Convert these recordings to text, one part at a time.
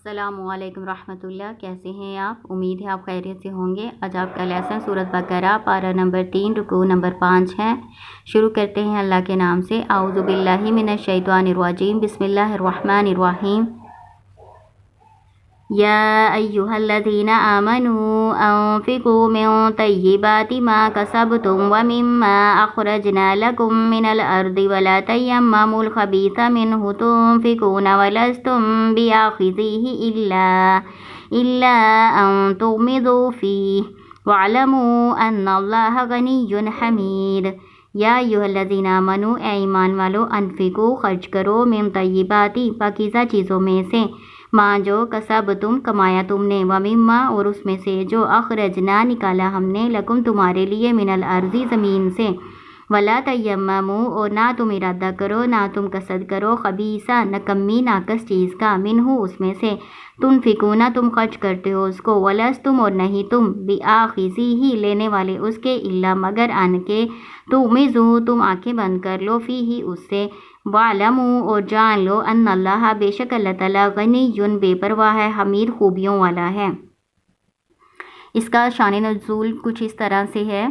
السلام علیکم رحمۃ اللہ، کیسے ہیں آپ؟ امید ہے آپ خیریت سے ہوں گے۔ آج آپ کا لیسن سورۃ بقرہ پارہ نمبر 3 رکوع نمبر 5 ہے۔ شروع کرتے ہیں اللہ کے نام سے۔ اعوذ باللہ من الشیطان الرجیم، بسم اللہ الرحمن الرحیم۔ یا ایھا الذین آمنوا انفقوا من طیبات ما کسبتم ومما اخرجنا لکم من الارض ولا تیمموا الخبیث منہ تنفقون ولستم بآخذیہ الا ان تغمضوا فیہ واعلموا ان اللہ غنی حمید۔ یا ایھا الذین آمنوا، اے ایمان والو، انفقوا خرچ کرو، من طیباتی پاکیزہ چیزوں میں سے، ماں جو کسب تم کمایا تم نے، ومما اور اس میں سے جو اخرجنا نکالا ہم نے، لکم تمہارے لیے، من الارض زمین سے، ولا تیمموا اور نہ تم ارادہ کرو، نہ تم قصد کرو، خبیثہ نکمی ناقص چیز کا، منہ اس میں سے، تنفقون تم خرچ کرتے ہو اس کو، ولستم اور نہیں تم، بآخذیہ لینے والے اس کے، الا مگر ان کے، تغمضوا تم آنکھیں بند کر لو، فیہ اس سے، وَاعْلَمُوا اور جان لو، ان اللہ بے شک اللہ تعالیٰ غنی بے پرواہ ہے، حمید خوبیوں والا ہے۔ اس کا شان نزول کچھ اس طرح سے ہے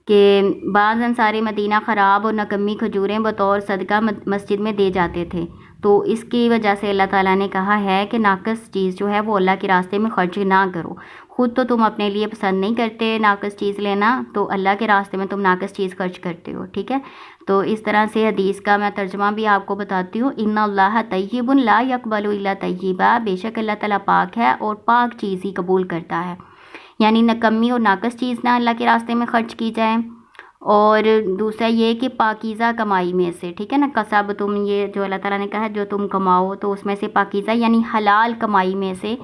کہ بعض انصار مدینہ خراب اور نکمی کھجوریں بطور صدقہ مسجد میں دے جاتے تھے، تو اس کی وجہ سے اللہ تعالیٰ نے کہا ہے کہ ناقص چیز جو ہے وہ اللہ کے راستے میں خرچ نہ کرو۔ خود تو تم اپنے لیے پسند نہیں کرتے ناقص چیز لینا، تو اللہ کے راستے میں تم ناقص چیز خرچ کرتے ہو، ٹھیک ہے؟ تو اس طرح سے حدیث کا میں ترجمہ بھی آپ کو بتاتی ہوں۔ ان اللہ طیب لا یقبل الا طیبا، بے شک اللہ تعالیٰ پاک ہے اور پاک چیز ہی قبول کرتا ہے، یعنی نکمی اور ناقص چیز نہ اللہ کے راستے میں خرچ کی جائے۔ اور دوسرا یہ کہ پاکیزہ کمائی میں سے، ٹھیک ہے نا، کسب تم، یہ جو اللہ تعالیٰ نے کہا ہے جو تم کماؤ تو اس میں سے پاکیزہ یعنی حلال کمائی میں سے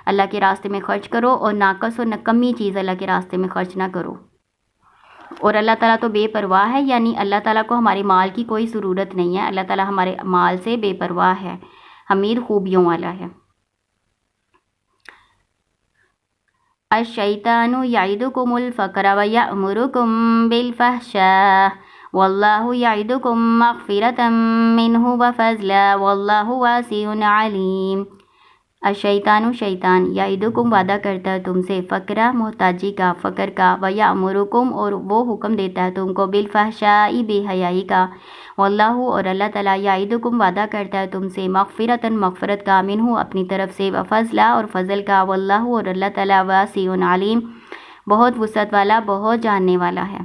اللہ کے راستے میں خرچ کرو، اور ناقص اور نکمی چیز اللہ کے راستے میں خرچ نہ کرو۔ اور اللہ تعالیٰ تو بے پرواہ ہے، یعنی اللہ تعالیٰ کو ہمارے مال کی کوئی ضرورت نہیں ہے، اللہ تعالیٰ ہمارے مال سے بے پرواہ ہے، حمید خوبیوں والا ہے۔ الشیطان یعدکم الفقر ویأمرکم بالفحشاء واللہ یعدکم مغفرۃ منہ وفضلا واللہ واسع علیم۔ الشیطان شیطان، یعدکم وعدہ کرتا ہے تم سے، فقرہ محتاجی کا، فقر کا، ویأمرکم اور وہ حکم دیتا ہے تم کو، بالفحشاء بے حیائی کا، واللہ اور اللہ تعالیٰ، یعدکم وعدہ کرتا ہے تم سے، مغفرۃ مغفرت کا، منہ اپنی طرف سے، وفضلا اور فضل کا، واللہ اور اللہ تعالیٰ، واسع علیم بہت وسعت والا، بہت جاننے والا ہے۔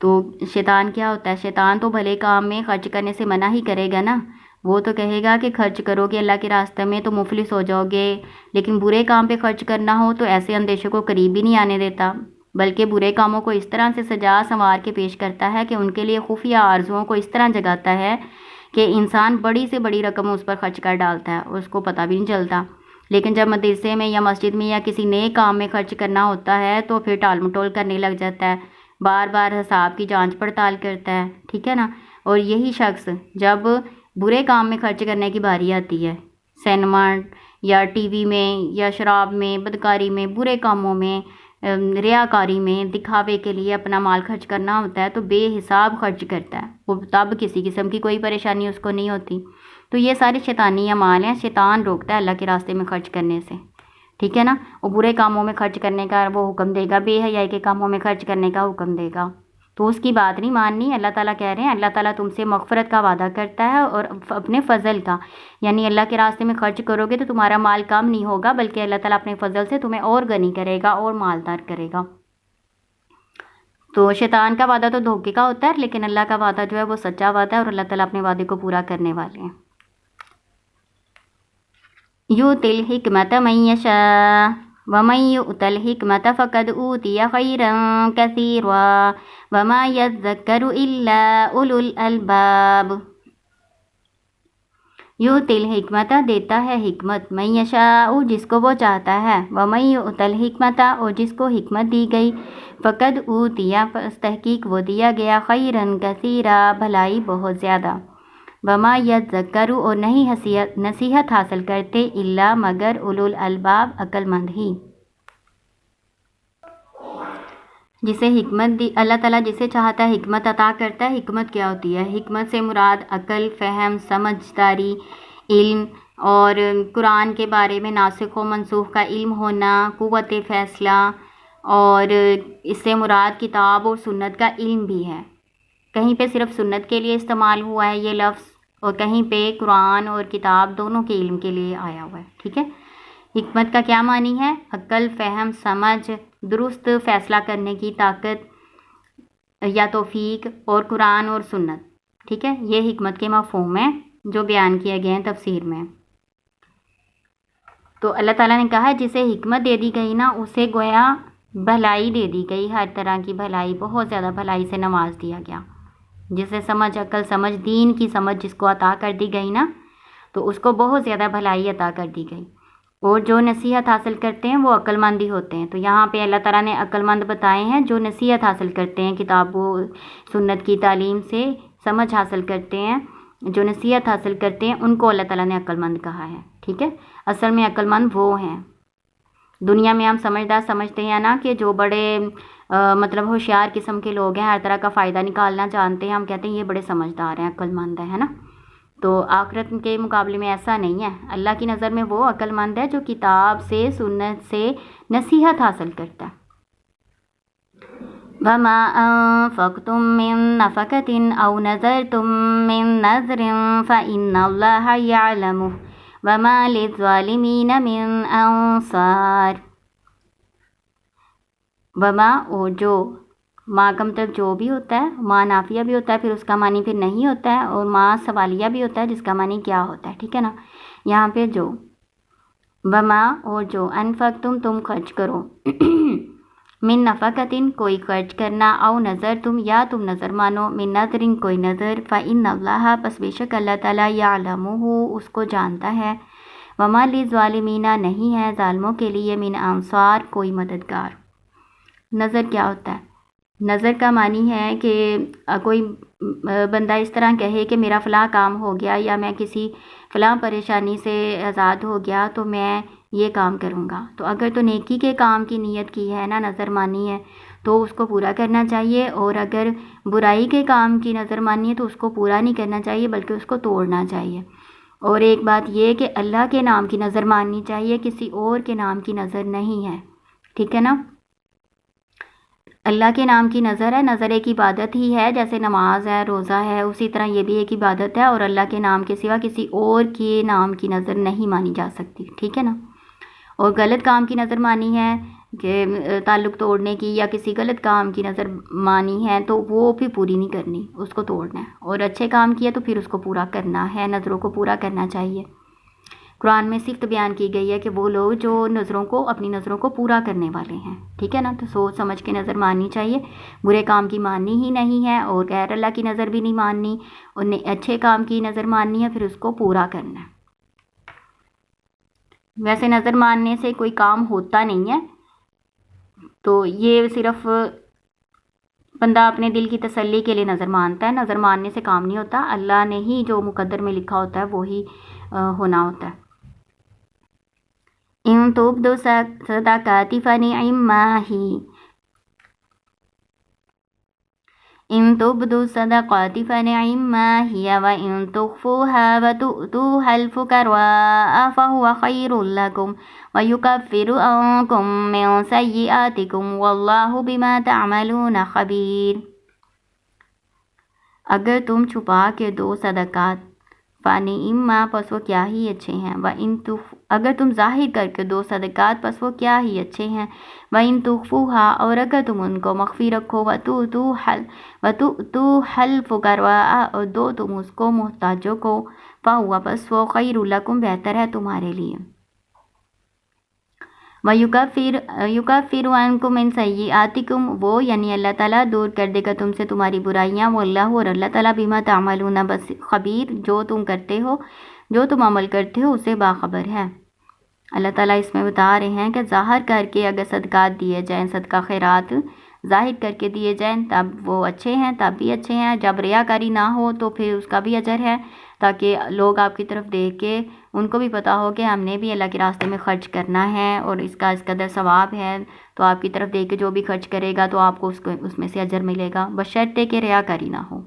تو شیطان کیا ہوتا ہے؟ شیطان تو بھلے کام میں خرچ کرنے سے منع ہی کرے گا نا، وہ تو کہے گا کہ خرچ کرو گے اللہ کے راستے میں تو مفلس ہو جاؤ گے، لیکن برے کام پہ خرچ کرنا ہو تو ایسے اندیشوں کو قریب ہی نہیں آنے دیتا، بلکہ برے کاموں کو اس طرح سے سجا سنوار کے پیش کرتا ہے کہ ان کے لیے خفیہ آرزوؤں کو اس طرح جگاتا ہے کہ انسان بڑی سے بڑی رقم اس پر خرچ کر ڈالتا ہے، اس کو پتہ بھی نہیں چلتا۔ لیکن جب مدرسے میں یا مسجد میں یا کسی نئے کام میں خرچ کرنا ہوتا ہے تو پھر ٹال مٹول کرنے لگ جاتا ہے، بار بار حساب کی جانچ پڑتال کرتا ہے، ٹھیک ہے نا۔ اور یہی شخص جب برے کام میں خرچ کرنے کی باری آتی ہے، سینما یا ٹی وی میں یا شراب میں، بدکاری میں، برے کاموں میں، ریاکاری میں، دکھاوے کے لیے اپنا مال خرچ کرنا ہوتا ہے تو بے حساب خرچ کرتا ہے، وہ تب کسی قسم کی کوئی پریشانی اس کو نہیں ہوتی۔ تو یہ سارے شیطانی اعمال ہیں، شیطان روکتا ہے اللہ کے راستے میں خرچ کرنے سے، ٹھیک ہے نا۔ وہ برے کاموں میں خرچ کرنے کا وہ حکم دے گا، بے حیائی کے کاموں میں خرچ کرنے کا حکم دے گا، تو اس کی بات نہیں ماننی۔ اللہ تعالیٰ کہہ رہے ہیں، اللہ تعالیٰ تم سے مغفرت کا وعدہ کرتا ہے اور اپنے فضل کا، یعنی اللہ کے راستے میں خرچ کرو گے تو تمہارا مال کم نہیں ہوگا، بلکہ اللہ تعالیٰ اپنے فضل سے تمہیں اور غنی کرے گا اور مالدار کرے گا۔ تو شیطان کا وعدہ تو دھوکے کا ہوتا ہے، لیکن اللہ کا وعدہ جو ہے وہ سچا وعدہ ہے اور اللہ تعالیٰ اپنے وعدے کو پورا کرنے والے ہیں۔ یؤتی الحکمۃ من یشاء ومن یؤت الحکمۃ فقد اوتی خیرا کثیرا وما یذکر الا اولو الالباب۔ یؤتی الحکمۃ دیتا ہے حکمت، من یشاء جس کو وہ چاہتا ہے، ومن یؤت الحکمۃ اور جس کو حکمت دی گئی، فقد اوتی پس تحقیق وہ دیا گیا، خیرا کثیرا بھلائی بہت زیادہ، وما یذکر اور نہیں نصیحت حاصل کرتے، الا مگر اولو الالباب عقل مند ہی۔ جسے حکمت دی اللہ تعالیٰ جسے چاہتا ہے حکمت عطا کرتا ہے۔ حکمت کیا ہوتی ہے؟ حکمت سے مراد عقل، فہم، سمجھداری، علم اور قرآن کے بارے میں ناسخ و منسوخ کا علم ہونا، قوت فیصلہ، اور اس سے مراد کتاب اور سنت کا علم بھی ہے۔ کہیں پہ صرف سنت کے لیے استعمال ہوا ہے یہ لفظ، اور کہیں پہ قرآن اور کتاب دونوں کے علم کے لیے آیا ہوا ہے، ٹھیک ہے۔ حکمت کا کیا معنی ہے؟ عقل، فہم، سمجھ، درست فیصلہ کرنے کی طاقت یا توفیق، اور قرآن اور سنت، ٹھیک ہے۔ یہ حکمت کے مفہوم ہیں جو بیان کیے گئے ہیں تفسیر میں۔ تو اللہ تعالیٰ نے کہا جسے حکمت دے دی گئی نا، اسے گویا بھلائی دے دی گئی، ہر طرح کی بھلائی، بہت زیادہ بھلائی سے نواز دیا گیا۔ جسے سمجھ، عقل، سمجھ، دین کی سمجھ جس کو عطا کر دی گئی نا، تو اس کو بہت زیادہ بھلائی عطا کر دی گئی۔ اور جو نصیحت حاصل کرتے ہیں وہ عقل مند ہی ہوتے ہیں۔ تو یہاں پہ اللہ تعالیٰ نے عقل مند بتائے ہیں جو نصیحت حاصل کرتے ہیں، کتاب و سنت کی تعلیم سے سمجھ حاصل کرتے ہیں، جو نصیحت حاصل کرتے ہیں، ان کو اللہ تعالیٰ نے عقل مند کہا ہے، ٹھیک ہے۔ اصل میں عقل مند وہ ہیں، دنیا میں ہم سمجھدار سمجھتے ہیں نا کہ جو بڑے مطلب ہوشیار قسم کے لوگ ہیں، ہر طرح کا فائدہ نکالنا جانتے ہیں، ہم کہتے ہیں یہ بڑے سمجھدار ہیں، عقل مند ہے نا۔ تو آخرت کے مقابلے میں ایسا نہیں ہے۔ اللہ کی نظر میں وہ عقل مند ہے جو کتاب سے، سنت سے نصیحت حاصل کرتا ہے۔ وَمَا أَنفَقْتُم مِّن نَّفَقَةٍ أَوْ نَذَرْتُم مِّن نَّذْرٍ فَإِنَّ اللَّهَ يَعْلَمُهُ وَمَا لِلظَّالِمِينَ مِّنْ أَنصَارٍ۔ وما، اور جو، ما کا مطلب جو بھی ہوتا ہے، ما نافیہ بھی ہوتا ہے، پھر اس کا معنی پھر نہیں ہوتا ہے، اور ما سوالیہ بھی ہوتا ہے جس کا معنی کیا ہوتا ہے، ٹھیک ہے نا۔ یہاں پہ جو، وما، اور جو، انفقتم تم خرچ کرو، من نفقتن کوئی خرچ کرنا، او نظر تم یا تم نظر مانو، من نظرن کوئی نظر، فإن اللہ پس بے شک اللہ تعالیٰ یعلمہ اس کو جانتا ہے، وما للظالمین نہیں ہے ظالموں کے لیے، من انصار کوئی مددگار۔ نظر کیا ہوتا ہے؟ نظر کا معنی ہے کہ کوئی بندہ اس طرح کہے کہ میرا فلاں کام ہو گیا، یا میں کسی فلاں پریشانی سے آزاد ہو گیا تو میں یہ کام کروں گا۔ تو اگر تو نیکی کے کام کی نیت کی ہے نا، نظر مانی ہے، تو اس کو پورا کرنا چاہیے، اور اگر برائی کے کام کی نظر مانی ہے تو اس کو پورا نہیں کرنا چاہیے بلکہ اس کو توڑنا چاہیے۔ اور ایک بات یہ کہ اللہ کے نام کی نظر ماننی چاہیے، کسی اور کے نام کی نظر نہیں ہے، ٹھیک ہے نا۔ اللہ کے نام کی نظر ہے، نظر ایک عبادت ہی ہے، جیسے نماز ہے، روزہ ہے، اسی طرح یہ بھی ایک عبادت ہے، اور اللہ کے نام کے سوا کسی اور کے نام کی نظر نہیں مانی جا سکتی، ٹھیک ہے نا۔ اور غلط کام کی نظر مانی ہے کہ تعلق توڑنے کی، یا کسی غلط کام کی نظر مانی ہے تو وہ بھی پوری نہیں کرنی، اس کو توڑنا ہے، اور اچھے کام کیا تو پھر اس کو پورا کرنا ہے، نظروں کو پورا کرنا چاہیے۔ قرآن میں صفت بیان کی گئی ہے کہ وہ لوگ جو نظروں کو، اپنی نظروں کو پورا کرنے والے ہیں، ٹھیک ہے نا۔ تو سوچ سمجھ کے نظر ماننی چاہیے، برے کام کی ماننی ہی نہیں ہے، اور غیر اللہ کی نظر بھی نہیں ماننی، انہیں اچھے کام کی نظر ماننی ہے، پھر اس کو پورا کرنا ہے۔ ویسے نظر ماننے سے کوئی کام ہوتا نہیں ہے، تو یہ صرف بندہ اپنے دل کی تسلی کے لیے نظر مانتا ہے، نظر ماننے سے کام نہیں ہوتا، اللہ نے ہی جو مقدر میں لکھا ہوتا ہے وہی ہونا ہوتا ہے۔ ان تبدوا صدقات فنعما ہی، ان تبدوا الصدقات فنعما هي وإن تخفوها وتؤتوها الفقراء فهو خير لكم ويكفر عنكم من سيئاتكم والله بما تعملون خبير۔ اگر تم چھپا کے دو صدقات، فنعما پس وہ کیا ہی اچھے ہیں، اگر تم ظاہر کر کے دو صدقات پس وہ کیا ہی اچھے ہیں، وَإِن تُخْفُوهَا اور اگر تم ان کو مخفی رکھو، وَتُؤْتُوهَا الْفُقَرَاءَ اور دو تم اس کو محتاجوں کو، فَهُوَ پس وہ خَيْرٌ لَكُمْ بہتر ہے تمہارے لیے، وَيُكَفِّرُ عَنْكُم مِّن سَيِّئَاتِكُمْ وہ یعنی اللہ تعالیٰ دور کر دے گا تم سے تمہاری برائیاں، وَاللَّهُ اور اللہ تعالیٰ بِمَا تَعْمَلُونَ خبیر جو تم کرتے ہو، جو تم عمل کرتے ہو اسے باخبر ہے۔ اللہ تعالیٰ اس میں بتا رہے ہیں کہ ظاہر کر کے اگر صدقات دیے جائیں، صدقہ خیرات ظاہر کر کے دیے جائیں تب وہ اچھے ہیں، تب بھی اچھے ہیں، جب ریاکاری نہ ہو تو پھر اس کا بھی اجر ہے، تاکہ لوگ آپ کی طرف دیکھ کے ان کو بھی پتہ ہو کہ ہم نے بھی اللہ کے راستے میں خرچ کرنا ہے اور اس قدر ثواب ہے، تو آپ کی طرف دیکھ کے جو بھی خرچ کرے گا تو آپ کو اس میں سے اجر ملے گا، بشرطے کہ ریاکاری نہ ہو۔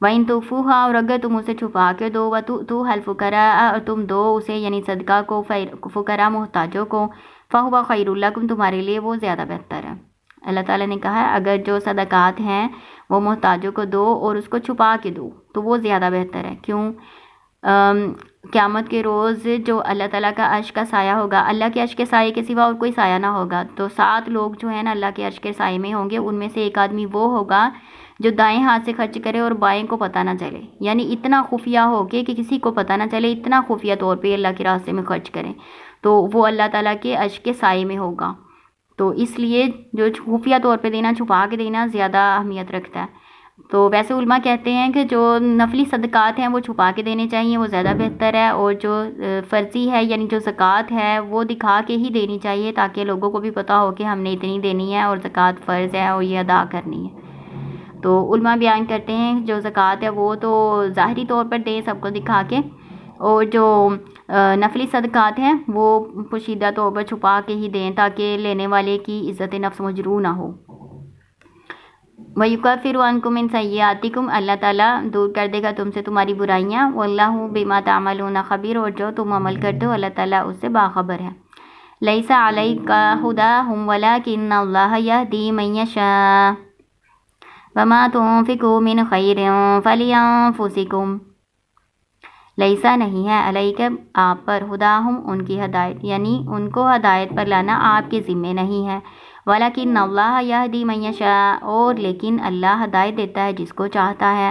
وَإِن تُخْفُوهَا، اور اگر تم اسے چھپا کے دو، وَتُؤْتُوهَا الْفُقَرَاءَ، اور تم دو اسے یعنی صدقہ کو فقراء محتاجوں کو، فَهُوَ خَيْرٌ لَكُمْ، تمہارے لیے وہ زیادہ بہتر ہے۔ اللہ تعالیٰ نے کہا ہے اگر جو صدقات ہیں وہ محتاجوں کو دو اور اس کو چھپا کے دو تو وہ زیادہ بہتر ہے۔ کیوں؟ قیامت کے روز جو اللہ تعالیٰ کا عرش کا سایہ ہوگا، اللہ کے عرش کے سائے کے سوا اور کوئی سایہ نہ ہوگا، تو 7 لوگ جو ہیں نا اللہ کے عرش کے سائے میں ہوں گے، ان میں سے ایک آدمی وہ ہوگا جو دائیں ہاتھ سے خرچ کرے اور بائیں کو پتہ نہ چلے، یعنی اتنا خفیہ ہو کہ کسی کو پتہ نہ چلے، اتنا خفیہ طور پہ اللہ کے راستے میں خرچ کریں، تو وہ اللہ تعالیٰ کے عرش کے سائے میں ہوگا۔ تو اس لیے جو خفیہ طور پہ دینا، چھپا کے دینا زیادہ اہمیت رکھتا ہے۔ تو ویسے علماء کہتے ہیں کہ جو نفلی صدقات ہیں وہ چھپا کے دینے چاہیے، وہ زیادہ بہتر ہے، اور جو فرضی ہے یعنی جو زکوٰۃ ہے وہ دکھا کے ہی دینی چاہیے تاکہ لوگوں کو بھی پتہ ہو کہ ہم نے اتنی دینی ہے اور زکوٰۃ فرض ہے اور یہ ادا کرنی ہے۔ تو علماء بیان کرتے ہیں جو زکوٰۃ ہے وہ تو ظاہری طور پر دیں سب کو دکھا کے، اور جو نفلی صدقات ہیں وہ پوشیدہ طور پر چھپا کے ہی دیں تاکہ لینے والے کی عزت نفس مجروح نہ ہو۔ وَيُكَفِّرُ عَنْكُم مِّن سَيِّئَاتِكُمْ، اللہ تعالیٰ دور کر دے گا تم سے تمہاری برائیاں، وَاللَّهُ بِمَا تَعْمَلُونَ خَبِيرٌ، اور جو تم عمل کرتے ہو اللہ تعالیٰ اس سے باخبر ہے۔ لَيْسَ عَلَيْكَ هُدَاهُمْ وَلَكِنَّ اللَّهَ يَهْدِي مَن يَشَاءُ وَمَا تُنفِقُوا مِنْ خَيْرٍ فَلِأَنفُسِكُمْ، لیسا نہیں ہے علیکہ آپ پر، ہداہم ان کی ہدایت، یعنی ان کو ہدایت پر لانا آپ کے ذمے نہیں ہے، ولیکن اللہ یہدی من یشاء، اور لیکن اللہ ہدایت دیتا ہے جس کو چاہتا ہے،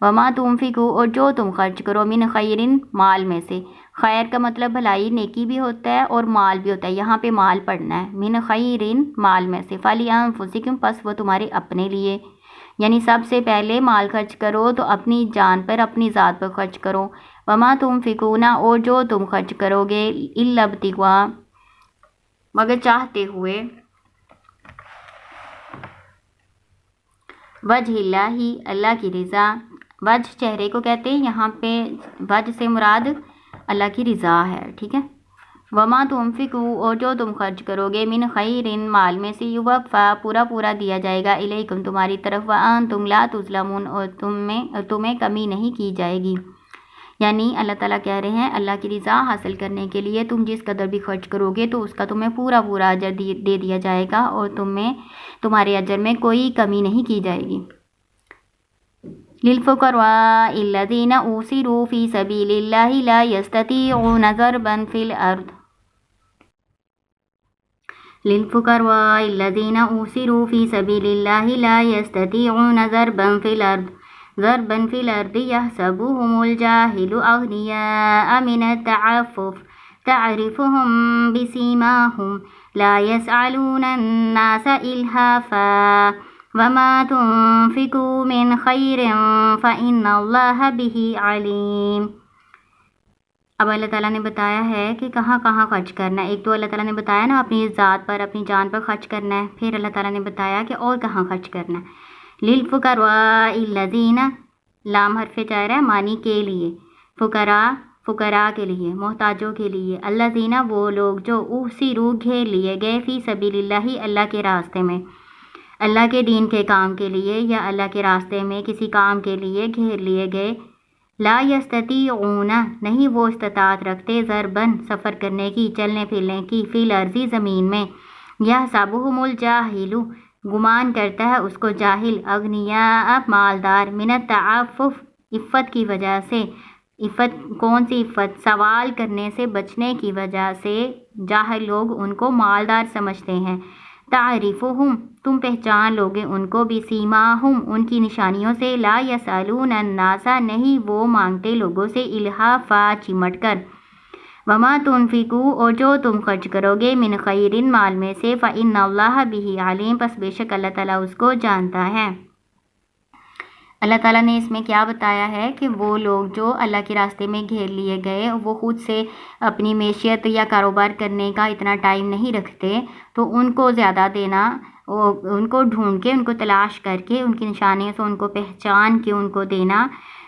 وما تنفقوا، اور جو تم خرچ کرو، من خیر، مال میں سے، خیر کا مطلب بھلائی نیکی بھی ہوتا ہے اور مال بھی ہوتا ہے، یہاں پہ مال پڑھنا ہے، من خیر مال میں سے، فَلِأَنفُسِكُمْ، پس وہ تمہارے اپنے لیے، یعنی سب سے پہلے مال خرچ کرو تو اپنی جان پر، اپنی ذات پر خرچ کرو، وما تنفقون، اور جو تم خرچ کرو گے، الا ابتغاء، مگر چاہتے ہوئے، وجہ اللہ، اللہ کی رضا، وجہ چہرے کو کہتے ہیں، یہاں پہ وجہ سے مراد اللہ کی رضا ہے، ٹھیک ہے۔ وما تنفقوا، اور جو تم خرچ کرو گے، من خیر مال میں سے، یوفا پورا دیا جائے گا، الیکم تمہاری طرف، وانتم لا تظلمون، اور تمہیں کمی نہیں کی جائے گی، یعنی اللہ تعالیٰ کہہ رہے ہیں اللہ کی رضا حاصل کرنے کے لیے تم جس قدر بھی خرچ کرو گے تو اس کا تمہیں پورا اجر دے دیا جائے گا، اور تمہارے اجر میں کوئی کمی نہیں کی جائے گی۔ للفقراء الذین اوسروا فی سبیل اللہ لا یستطیعون ضربا فی الارض، للفقراء الذین اوسروا فی سبیل اللہ لا یستطیعون ضربا فی الارض یحسبهم الجاہل اغنیاء من التعفف تعرفهم بسیماهم لا يسألون الناس الحافا وما تنفقوا من خیر فإن اللہ به علیم۔ اب اللہ تعالیٰ نے بتایا ہے کہ کہاں کہاں خرچ کرنا ہے، ایک تو اللہ تعالیٰ نے بتایا نا اپنی ذات پر، اپنی جان پر خرچ کرنا ہے، پھر اللہ تعالیٰ نے بتایا کہ اور کہاں خرچ کرنا ہے۔ للفقراء الذین، لام حرف جر ہے معنی کے لیے، فقراء کے لیے، محتاجوں کے لیے، الذین وہ لوگ جو احصروا گھیر لیے گئے، فی سبیل اللہ اللہ کے راستے میں، اللہ کے دین کے کام کے لیے یا اللہ کے راستے میں کسی کام کے لیے گھیر لیے گئے، لا یستطیعون نہیں وہ استطاعت رکھتے، ضربن سفر کرنے کی، چلنے پھرنے کی، فی الارض زمین میں، یحسبهم الجاہل گمان کرتا ہے اس کو جاہل، اغنیاء مالدار، من التعفف عفت کی وجہ سے، عفت کون سی عفت؟ سوال کرنے سے بچنے کی وجہ سے جاہل لوگ ان کو مالدار سمجھتے ہیں، تعریفہم تم پہچان لوگے ان کو، بسیماہم ان کی نشانیوں سے، لا یسألون الناس نہیں وہ مانگتے لوگوں سے، الحافا چمٹ کر، وما تنفقوا اور جو تم خرچ کرو گے، من خیر مال میں سے، فإن اللہ به علیم پس بے شک اللہ تعالیٰ اس کو جانتا ہے۔ اللہ تعالیٰ نے اس میں کیا بتایا ہے کہ وہ لوگ جو اللہ کے راستے میں گھیر لیے گئے وہ خود سے اپنی معیشت یا کاروبار کرنے کا اتنا ٹائم نہیں رکھتے، تو ان کو زیادہ دینا، ان کو ڈھونڈ کے، ان کو تلاش کر کے، ان کی نشانیوں سے ان کو پہچان کے ان کو دینا